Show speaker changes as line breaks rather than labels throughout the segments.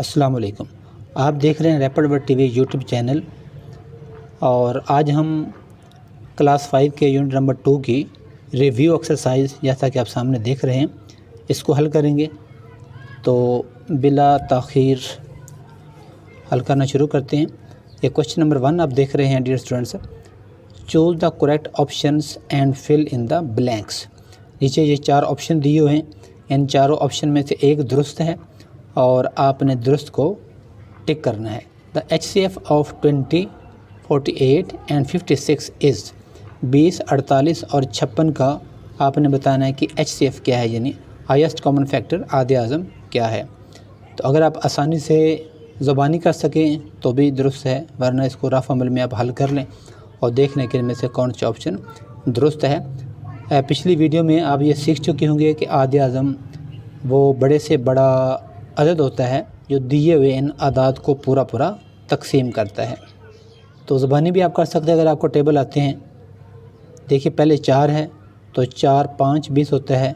अस्सलाम वालेकुम। आप देख रहे हैं rapid word TV YouTube channel और आज हम क्लास 5 के यूनिट नंबर 2 की रिव्यू एक्सरसाइज जैसा कि आप सामने देख रहे हैं इसको हल करेंगे। तो बिला ताख़ीर हल करना शुरू करते हैं। ये क्वेश्चन नंबर 1 आप देख रहे हैं dear students. Choose the correct options and fill in the blanks. नीचे ये 4 ऑप्शन दिए हुए हैं, इन चारों ऑप्शन में से एक दुरुस्त है और आपने दुरुस्त को टिक करना है। The HCF of 20, 48 and 56 is 20, 48 और 56 का आपने बताना है कि HCF क्या है, यानी हाईएस्ट कॉमन फैक्टर आधे आज़म क्या है। तो अगर आप आसानी से ज़ुबानी कर सकें तो भी दुरुस्त है, वरना इसको रफ अमल में आप हल कर लें और देख लें कि इनमें से कौन सा ऑप्शन दुरुस्त है। पिछली वीडियो में आप ये सीख चुके होंगे कि आधे आज़म वो बड़े से बड़ा अदद होता है जो दिए हुए इन आदाद को पूरा पूरा तकसीम करता है। तो ज़ुबानी भी आप कर सकते हैं अगर आपको टेबल आते हैं। देखिए पहले 4 है तो 4 5 20 होता है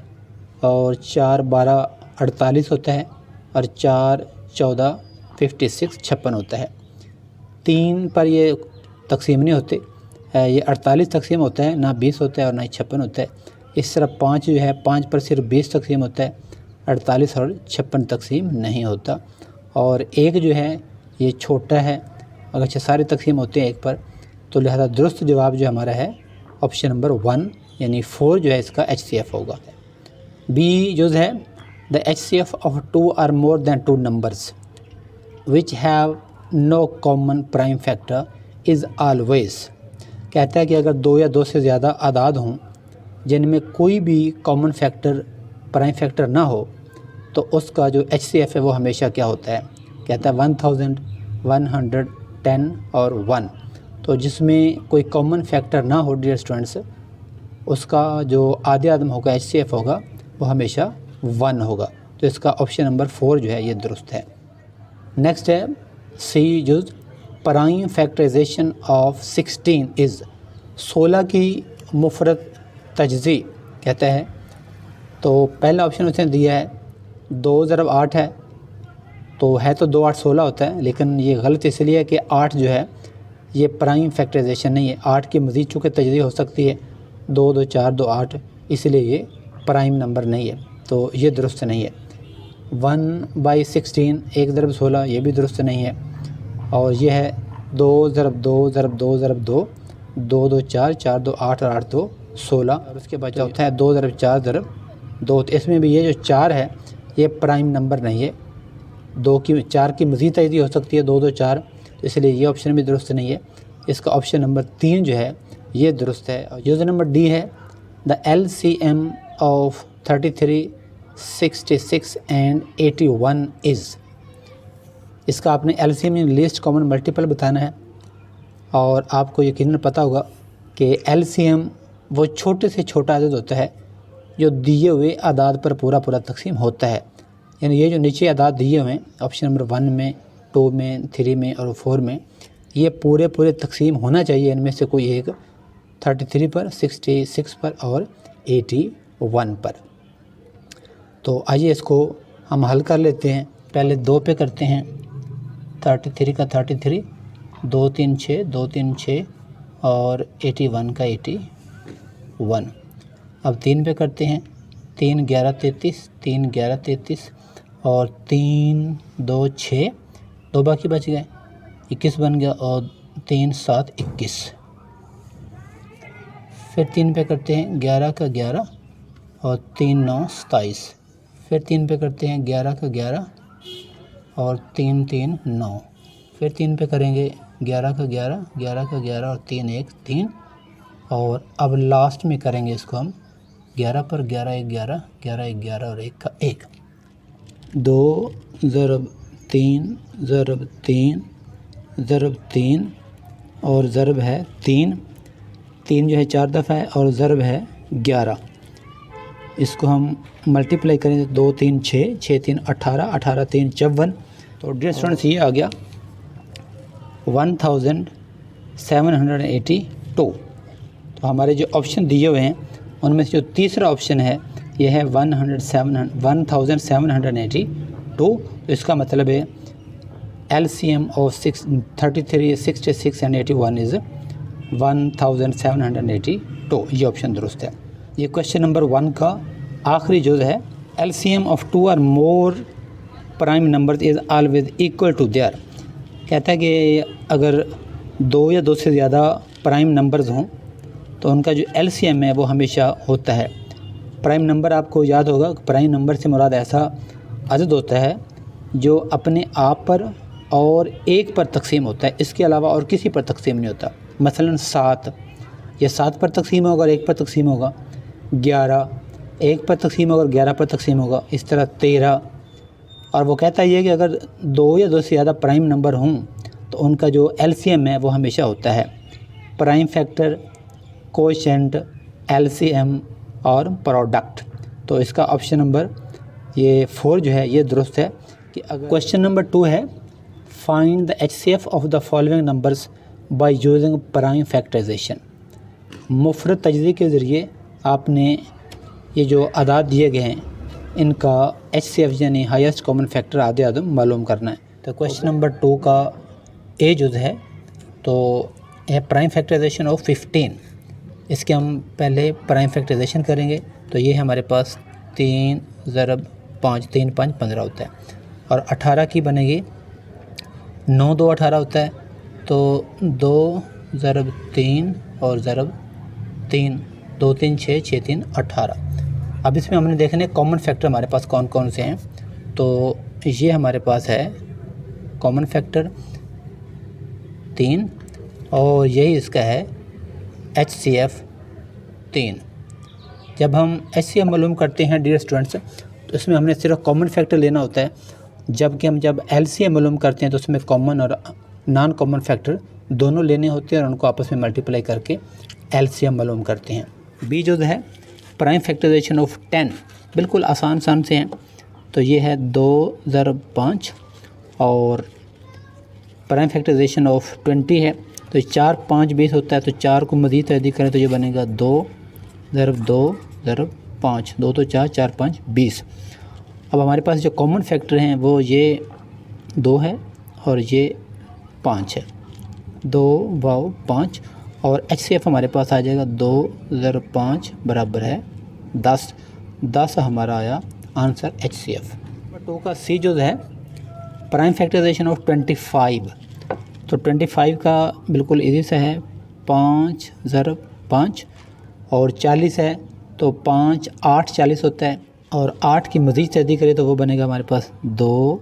और 4 12 48 होता है और 4 14 56 56 होता है। 3 पर ये तकसीम नहीं होते, ये 48 तकसीम होता है, ना 20 होता है और ना ही 56 होता है। इस तरह 5 जो है 5 पर सिर्फ 20 तकसीम होता है, 48 और 56 तकसीम नहीं होता। और एक जो है ये छोटा है, अगर सारे तकसीम होते हैं एक पर, तो लिहाजा दुरुस्त जवाब जो हमारा है ऑप्शन नंबर 1 यानी 4 जो है इसका HCF होगा। बी जो है the HCF of 2 are more than 2 numbers which have no common prime factor is always. कहता है कि अगर 2 या 2 से ज़्यादा आदाद हों जिनमें कोई भी कॉमन फैक्टर प्राइम फैक्टर ना हो तो उसका जो HCF है वो हमेशा क्या होता है। कहता है 1000, 110 और 1। तो जिसमें कोई कॉमन फैक्टर ना हो डियर स्टूडेंट्स, उसका जो आधे आदम होगा HCF होगा वो हमेशा 1 होगा। तो इसका ऑप्शन नंबर 4 जो है ये दुरुस्त है। नेक्स्ट है सी जो प्राइम फैक्टराइजेशन ऑफ 16 इज़ 16 की मुफरद तजज़ी कहता है। तो पहला ऑप्शन उसने दिया है 2 ज़रब 8 है, तो है तो 2 8 16 होता है, लेकिन ये गलत इसलिए है कि 8 जो है ये प्राइम फैक्टराइजेशन नहीं है। 8 की मज़ीद चूँकि तजज़ी हो सकती है, 2 2 4 2 8, इसलिए ये प्राइम नंबर नहीं है, तो ये दुरुस्त नहीं है। 1/16 1 ज़रब 16 ये भी दुरुस्त नहीं है। और ये है 2 ज़रब 2 ज़रब 2 ज़रब 2, 2 2 4 4 2 8 और 8 2 16। और उसके बाद चौथा है 2 ज़रब 4 ज़रब 2। तो इसमें भी ये जो 4 है ये प्राइम नंबर नहीं है। 4 की मज़ीद तजज़ी हो सकती है, 2 2 4, तो इसलिए ये ऑप्शन भी दुरुस्त नहीं है। इसका ऑप्शन नंबर 3 जो है ये दुरुस्त है। और यूज़र नंबर डी है the LCM of 33, 66 and 81 is. इसका आपने LCM यानी लीस्ट कॉमन मल्टीपल बताना है। और आपको यकीनन पता होगा कि LCM वो छोटे से छोटा अदद होता है जो दिए हुए आदाद पर पूरा पूरा तकसीम होता है। यानी ये जो नीचे आदाद दिए हुए हैं ऑप्शन नंबर 1 में, 2 में, 3 में और 4 में, ये पूरे पूरे तकसीम होना चाहिए इनमें से कोई एक 33 पर, 66 पर और 81 पर। तो आइए इसको हम हल कर लेते हैं। पहले 2 पे करते हैं, 33 का 33, 2 3 6, 2 3 6 और 81 का 81। अब 3 पे करते हैं, 3 11 33, 3 11 33 और 3 2 6, 2 बाकी बच गए, 21 बन गया और 3 7 21। फिर 3 पे करते हैं 11 का 11 और 3 9 27। फिर 3 पे करते हैं 11 का 11 और 3 3 9। फिर 3 पे करेंगे 11 का 11, 11 का 11 और 3 1 3। और अब लास्ट में करेंगे इसको हम 11 पर 11 1 11, 11 1 11 और 1 का 1। 2 ज़रब 3 ज़रब 3 ज़रब 3 और ज़रब है 3। 3 जो है 4 दफ़ा है और ज़रब है 11। इसको हम मल्टीप्लाई करें 2 3 6, 6 3 18, 18 3 54। तो डियर स्टूडेंट्स ये आ गया 1782। तो हमारे जो ऑप्शन दिए हुए हैं उनमें से जो तीसरा ऑप्शन है ये है 1782। तो इसका मतलब है LCM of 33, 66 एंड 81 इज़ 1782। ये ऑप्शन दुरुस्त है। ये क्वेश्चन नंबर 1 का आखिरी जुज़ है। LCM ऑफ 2 और more prime numbers is always equal to their. कहता है कि अगर 2 या 2 से ज़्यादा प्राइम नंबर्स हों तो उनका जो LCM है वो हमेशा होता है। प्राइम नंबर आपको याद होगा, प्राइम नंबर से मुराद ऐसा अदद होता है जो अपने आप पर और 1 पर तकसीम होता है, इसके अलावा और किसी पर तकसीम नहीं होता। मसलन 7, ये 7 पर तकसीम होगा और 1 पर तकसीम होगा। 11 1 पर तकसीम होगा और 11 पर तकसीम होगा। इस तरह 13। और वो कहता है कि अगर 2 या 2 से ज़्यादा प्राइम नंबर हों तो उनका जो LCM है वो हमेशा होता है। प्राइम फैक्टर, कोएफिशिएंट, LCM और प्रोडक्ट। तो इसका ऑप्शन नंबर ये 4 जो है ये दुरुस्त है। कि अगर क्वेश्चन नंबर 2 है, find the HCF of the following numbers by using prime factorization. मुफरद तजज़िये के ज़रिए आपने ये जो अदाद दिए गए हैं इनका HCF यानी हाईएस्ट कॉमन फैक्टर आदे आदम मालूम करना है। तो क्वेश्चन नंबर 2 का ए जुज़ है, तो यह प्राइम फैक्टराइजेशन ऑफ 15। इसके हम पहले प्राइम फैक्टराइजेशन करेंगे। तो ये हमारे पास 3 ज़रब 5, 3 5 15 होता है। और 18 की बनेगी 9 2 18 होता है। तो 2 ज़रब 3 और ज़रब 3, 2 3 6, 6 3 18। अब इसमें हमने देखने कॉमन फैक्टर हमारे पास कौन कौन से हैं। तो ये हमारे पास है कॉमन फैक्टर 3 और यही इसका है HCF 3। जब हम HCF मालूम करते हैं डियर स्टूडेंट्स तो इसमें हमने सिर्फ कॉमन फैक्टर लेना होता है, जबकि हम जब LCM मालूम करते हैं तो उसमें कॉमन और नॉन कॉमन फैक्टर दोनों लेने होते हैं और उनको आपस में मल्टीप्लाई करके LCM मालूम करते हैं। बी जो है प्राइम फैक्टराइजेशन ऑफ 10, बिल्कुल आसान से हैं। तो ये है 2 ज़रब 5 और प्राइम फैक्टराइजेशन ऑफ 20 है। तो 4 5 20 होता है। तो 4 को मज़ीद तहदीद करें तो ये बनेगा 2 ज़रब 2 ज़रब 5, 2 तो 4 4 5 20। अब हमारे पास जो कॉमन फैक्टर हैं वो ये 2 है और ये 5 है। 2 वाव 5 और HCF हमारे पास आ जाएगा 2 ज़रब 5 बराबर है 10। 10 हमारा आया आंसर HCF। नंबर 2 का सी जो है प्राइम फैक्टराइजेशन ऑफ 25। तो 25 का बिल्कुल इजी सा है, 5 ज़रब 5 और 40 है। तो 5 8 40 होता है और 8 की मज़ीद तहदीद करें तो वो बनेगा हमारे पास 2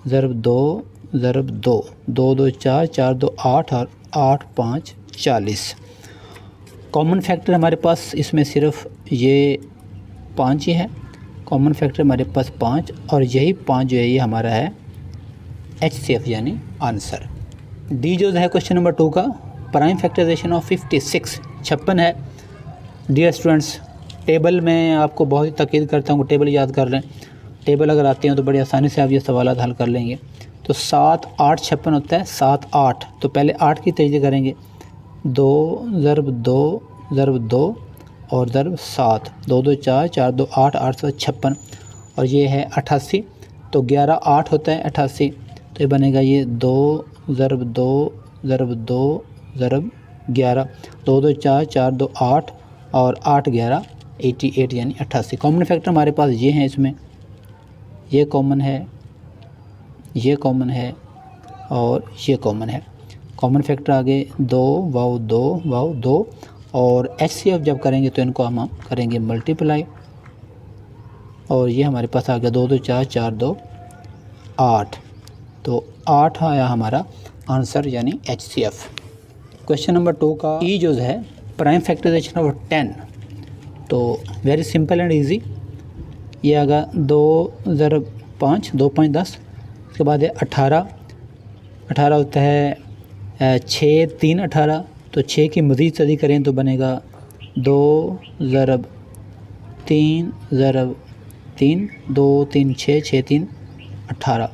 ज़रब 2 ज़रब 2, 2 2 4, 4 2 8 और 8 5 40। कॉमन फैक्टर हमारे पास इसमें सिर्फ ये 5 ही है। कॉमन फैक्टर हमारे पास 5 और यही 5 जो है ये हमारा है HCF यानी आंसर। डी जो है क्वेश्चन नंबर 2 का प्राइम फैक्टराइजेशन ऑफ 56 56 है। डियर स्टूडेंट्स टेबल में आपको बहुत ही ताकीद करता हूँ टेबल याद कर लें। टेबल अगर आते हैं तो बड़ी आसानी से आप ये सवाल हल कर लेंगे। तो 7 8 56 होता है। 7 8 तो पहले 8 की तजदीद करेंगे। 2 ज़रब 2 ज़रब 2 और ज़रब 7, 2 2 4, 4 2 8, 8 7 56 और ये है 88। तो 11 8 होता है 88। तो ये बनेगा ये 2 ज़रब 2 ज़रब 2 ज़रब 11, 2 2 4, 4 2 8 और 8 11 88 यानी 88। कॉमन फैक्टर हमारे पास ये हैं, इसमें ये कॉमन है, ये कॉमन है और ये कॉमन है। कॉमन फैक्टर आगे 2 वाव 2 वाव 2 और HCF जब करेंगे तो इनको हम करेंगे मल्टीप्लाई और ये हमारे पास आ गया 2 2 4, 4 2 8। तो 8 आया हमारा आंसर यानी HCF। क्वेश्चन नंबर 2 का ई जो है प्राइम फैक्टराइजेशन ऑफ 10। तो वेरी सिंपल एंड इजी। ये आगा 2 ज़रब 5, 2 5 10। उसके बाद है 18 होता है 6 3 18। तो 6 की मज़ीद तहदीद करें तो बनेगा 2 ज़रब 3 ज़रब 3, 2 3 6, 6 3 18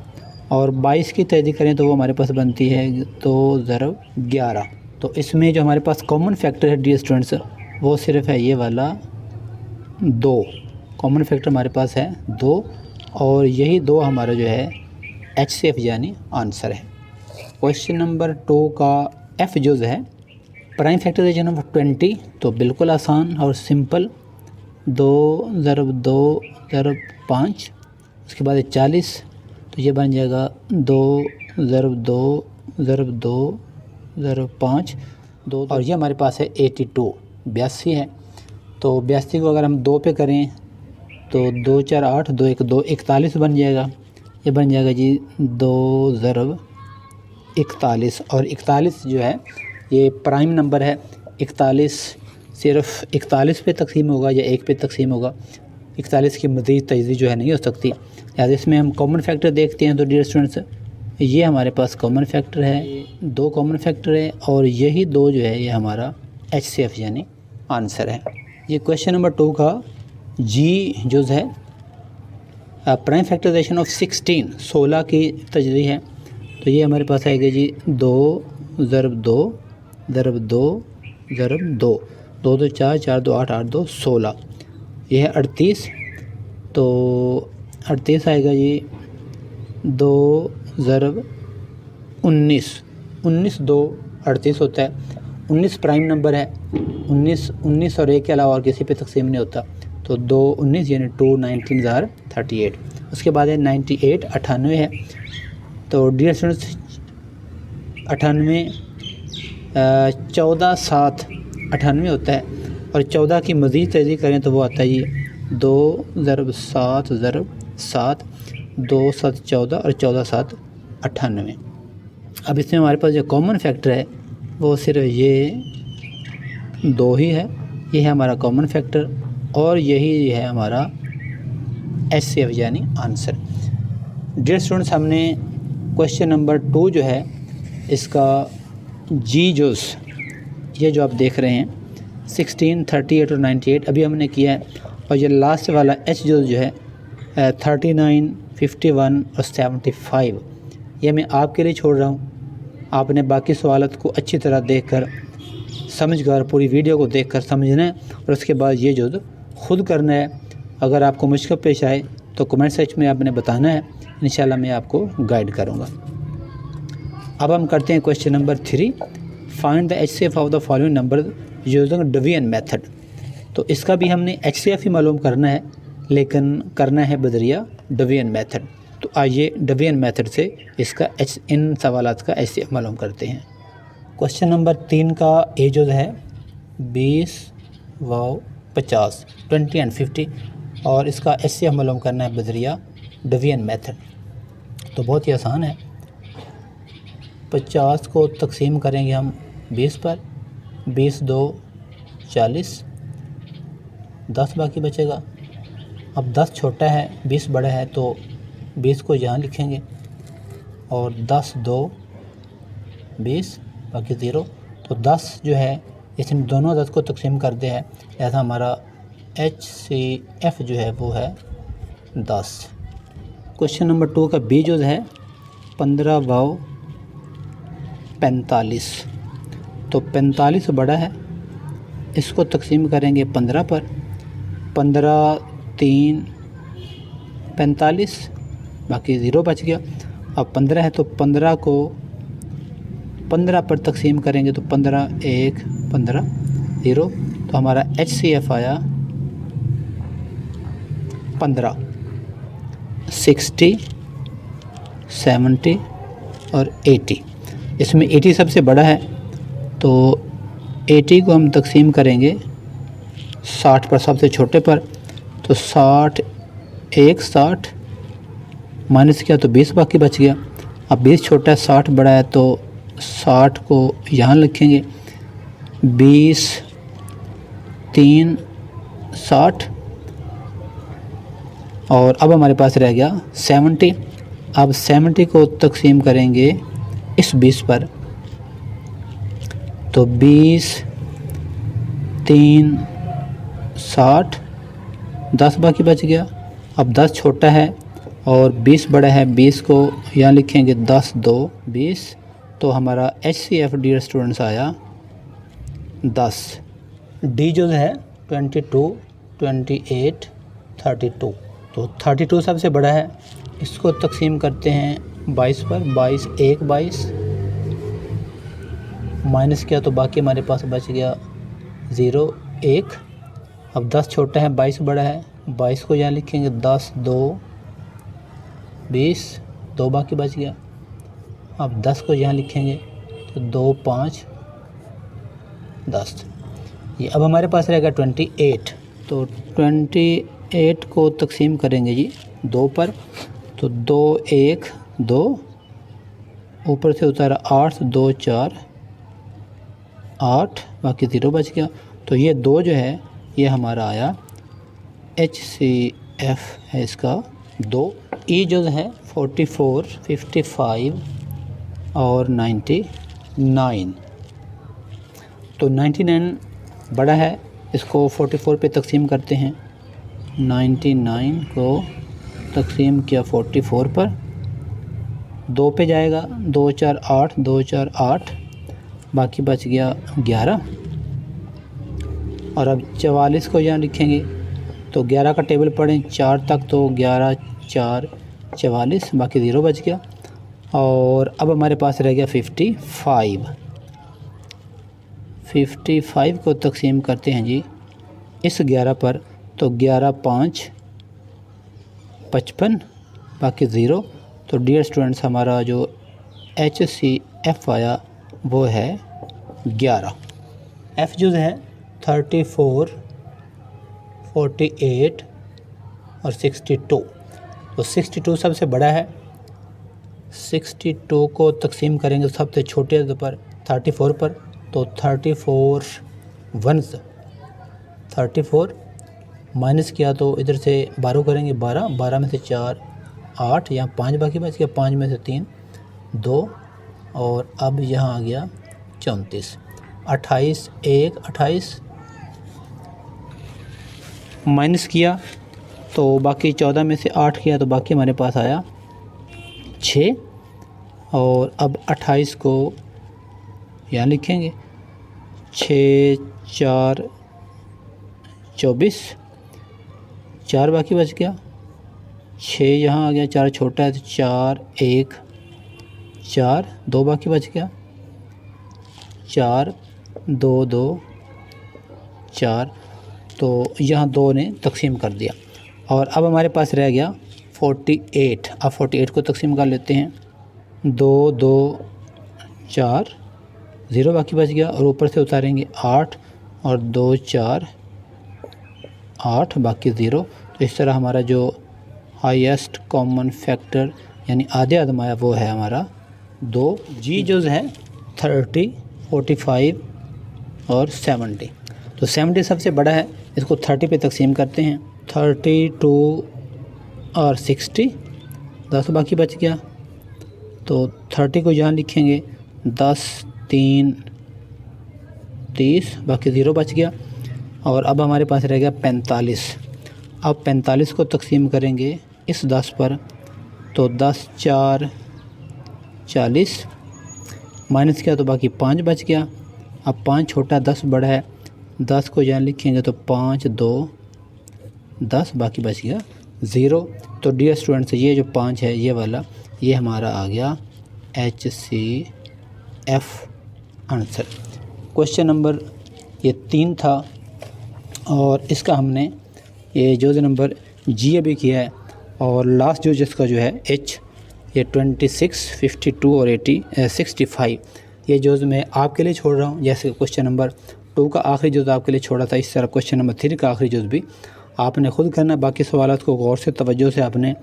और 22 की तहदीद करें तो वो हमारे पास बनती है 2 ज़रब 11। तो इसमें जो हमारे पास कॉमन फैक्टर है डियर स्टूडेंट्स वो सिर्फ है ये वाला 2। कॉमन फैक्टर हमारे पास है 2 और यही 2 हमारा जो है HCF यानी आंसर है। क्वेश्चन नंबर 2 का F जो है प्राइम फैक्टराइजेशन ऑफ 20, तो बिल्कुल आसान और सिंपल। 2 ज़रब 2 ज़रब 5, उसके बाद 40, तो ये बन जाएगा 2 ज़रब 2 ज़रब 2 ज़रब 5 2, और ये हमारे पास है 82 82 है। तो 82 को अगर हम 2 पे करें तो 2 4 8 2 1 2 41 बन जाएगा। ये बन जाएगा जी 2 ज़रब 41, और 41 जो है ये प्राइम नंबर है। 41 सिर्फ 41 पे तकसीम होगा या 1 पे तकसीम होगा, 41 की मज़ीद तजदीद जो है नहीं हो सकती। याद इसमें हम कॉमन फैक्टर देखते हैं तो डियर स्टूडेंट्स ये हमारे पास कॉमन फैक्टर है, 2 कॉमन फैक्टर है, और यही 2 जो है ये हमारा HCF यानी आंसर है। ये क्वेश्चन नंबर 2 का G जो है प्राइम फैक्टराइजेशन ऑफ 16 की तजदीद है। तो ये हमारे पास आएगा जी 2 ज़रब 2 ज़रब 2 ज़रब 2 2 2 4 4 2 8 8 2 16, यह है 38। तो 38 आएगा जी 2 ज़रब 19 19 2 38 होता है। 19 प्राइम नंबर है, 19 और 1 के अलावा और किसी पे तकसीम नहीं होता। तो 2 19 यानी 2 19 ज़ार 38। उसके बाद है 98 98 है। तो डियर स्टूडेंट्स 98 14 7 98 होता है, और 14 की मज़ीद तजदीद करें तो वो आता है ये 2 ज़रब 7 ज़रब 7 2 7 14 और 14 7 98। अब इसमें हमारे पास जो कॉमन फैक्टर है वो सिर्फ ये 2 ही है। ये है हमारा कॉमन फैक्टर और यही है हमारा HCF यानी आंसर। डियर स्टूडेंट्स हमने क्वेश्चन नंबर 2 जो है इसका G जोस ये जो आप देख रहे हैं 16 38 और 98 अभी हमने किया है, और ये लास्ट वाला H जो है 39 51 और 75 ये मैं आपके लिए छोड़ रहा हूँ। आपने बाकी सवालत को अच्छी तरह देखकर समझकर पूरी वीडियो को देखकर समझना है, और उसके बाद ये जो ख़ुद करना है। अगर आपको मुश्किल पेश आए तो कमेंट सेक्शन में आपने बताना है, इंशाल्लाह मैं आपको गाइड करूँगा। अब हम करते हैं question number 3, find the HCF of the following number using division method. तो इसका भी हमने HCF ही मालूम करना है, लेकिन करना है बजरिया डिवीजन मेथड। तो आइए डिवीजन मेथड से इसका इन सवालात का HCF मालूम करते हैं। क्वेश्चन नंबर 3 का ए जो है 20 व 50 20 एंड 50, और इसका HCF मालूम करना है बजरिया डिवीजन मेथड। तो बहुत ही आसान है। 50 को तकसीम करेंगे हम 20 पर, 20 2 40, 10 बाकी बचेगा। अब 10 छोटा है 20 बड़ा है, तो 20 को यहाँ लिखेंगे, और 10 2 20 बाकी 0। तो 10 जो है इसमें दोनों 10 को तकसीम कर दिया है, ऐसा हमारा HCF जो है वो है 10। क्वेश्चन नंबर 2 का B जो है 15 व 45, तो 45 बड़ा है, इसको तकसीम करेंगे 15 पर, 15 3 45 बाकी 0 बच गया। अब 15 है तो 15 को 15 पर तकसीम करेंगे तो 15 1 15 0, तो हमारा HCF आया 15। 60 70 और 80, इसमें 80 सबसे बड़ा है, तो 80 को हम तकसीम करेंगे 60 पर, सबसे छोटे पर, तो 60 1 60 माइनस किया तो 20 बाकी बच गया। अब 20 छोटा है 60 बड़ा है, तो 60 को यहाँ लिखेंगे, 20 3 60, और अब हमारे पास रह गया 70। अब 70 को तकसीम करेंगे इस 20 पर, तो 20 3 60 10 बाकी बच गया। अब 10 छोटा है और 20 बड़ा है, 20 को यहाँ लिखेंगे 10 2 20, तो हमारा HCF डियर स्टूडेंट्स आया 10। D जो है 22 28 32, तो 32 सबसे बड़ा है, इसको तकसीम करते हैं 22 पर 22 1 22 माइनस किया तो बाकी हमारे पास बच गया 0 1। अब 10 छोटा है 22 बड़ा है, 22 को यहाँ लिखेंगे 10 2 20 2 बाकी बच गया। अब 10 को यहाँ लिखेंगे तो 2 5 10। ये अब हमारे पास रहेगा 28। तो 28 को तकसीम करेंगे जी 2 पर, तो 2 1 2 ऊपर से उतारा 8 2 4 8 बाकी 0 बच गया। तो ये 2 जो है ये हमारा आया HCF है इसका 2। E जो है 44 55 और 99। तो 99 बड़ा है, इसको 44 पे तकसीम करते हैं। 99 को तकसीम किया 44 पर, 2 पे जाएगा 2 4 8 2 4 8 बाकी बच गया 11। और अब 44 को यहाँ लिखेंगे तो 11 का टेबल पढ़ें 4 तक, तो 11 4 44 बाकी 0 बच गया। और अब हमारे पास रह गया 55 को तकसीम करते हैं जी इस 11 पर, तो 11 5 55 बाकी 0। तो डियर स्टूडेंट्स हमारा जो HCF आया वो है 11। F जो है 34 48 और 62। तो 62 सबसे बड़ा है, 62 को तकसीम करेंगे सबसे छोटे पर 34 पर, तो 34 वंस 34 माइनस किया तो इधर से 12 करेंगे 12 में से 4 8, यहाँ 5 बाकी बच गया, 5 में से 3 2 और अब यहाँ आ गया 34। 28 1 28 माइनस किया तो बाकी 14 में से 8 किया तो बाकी हमारे पास आया 6। और अब 28 को यहाँ लिखेंगे 6 4 24 4 बाकी बच गया, 6 यहाँ आ गया, 4 छोटा है तो 4 1 4 2 बाकी बच गया, 4 2 2 4। तो यहाँ 2 ने तकसीम कर दिया। और अब हमारे पास रह गया 48। अब 48 को तकसीम कर लेते हैं 2 2 4 0 बाकी बच गया, और ऊपर से उतारेंगे 8 और 2 4 8 बाकी 0। तो इस तरह हमारा जो हाईएस्ट कॉमन फैक्टर यानी आधे आदमाया वो है हमारा 2। जी जो है 30 45 और 70। तो 70 सबसे बड़ा है, इसको 30 पे तकसीम करते हैं 32 और 60 10 बाकी बच गया। तो 30 को यहाँ लिखेंगे 10 3 30 बाकी 0 बच गया। और अब हमारे पास रह गया 45। अब 45 को तकसीम करेंगे इस 10 पर, तो 10 4 40 माइनस किया तो बाकी 5 बच गया। अब 5 छोटा 10 बड़ा है, 10 को यहाँ लिखेंगे तो 5 2 10 बाकी बच गया 0। तो डियर स्टूडेंट्स ये जो 5 है ये वाला ये हमारा आ गया HCF आंसर। क्वेश्चन नंबर ये 3 था और इसका हमने ये जो नंबर जी अभी किया है, और लास्ट जो जिसका जो है H ये 26 52 और 65 ये जो मैं आपके लिए छोड़ रहा हूँ। जैसे क्वेश्चन नंबर 2 का आखिरी जुज़ आपके लिए छोड़ा था, इस तरह क्वेश्चन नंबर 3 का आखिरी जुज़ भी आपने खुद करना। बाकी सवालात को गौर से तवज्जो से आपने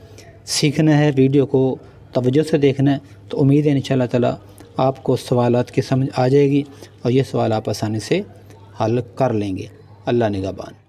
सीखना है, वीडियो को तवज्जो से देखना है। तो उम्मीद है इंशाअल्लाह ताला आपको सवालात की समझ आ जाएगी और ये सवाल आप आसानी से हल कर लेंगे। अल्लाह निगहबान।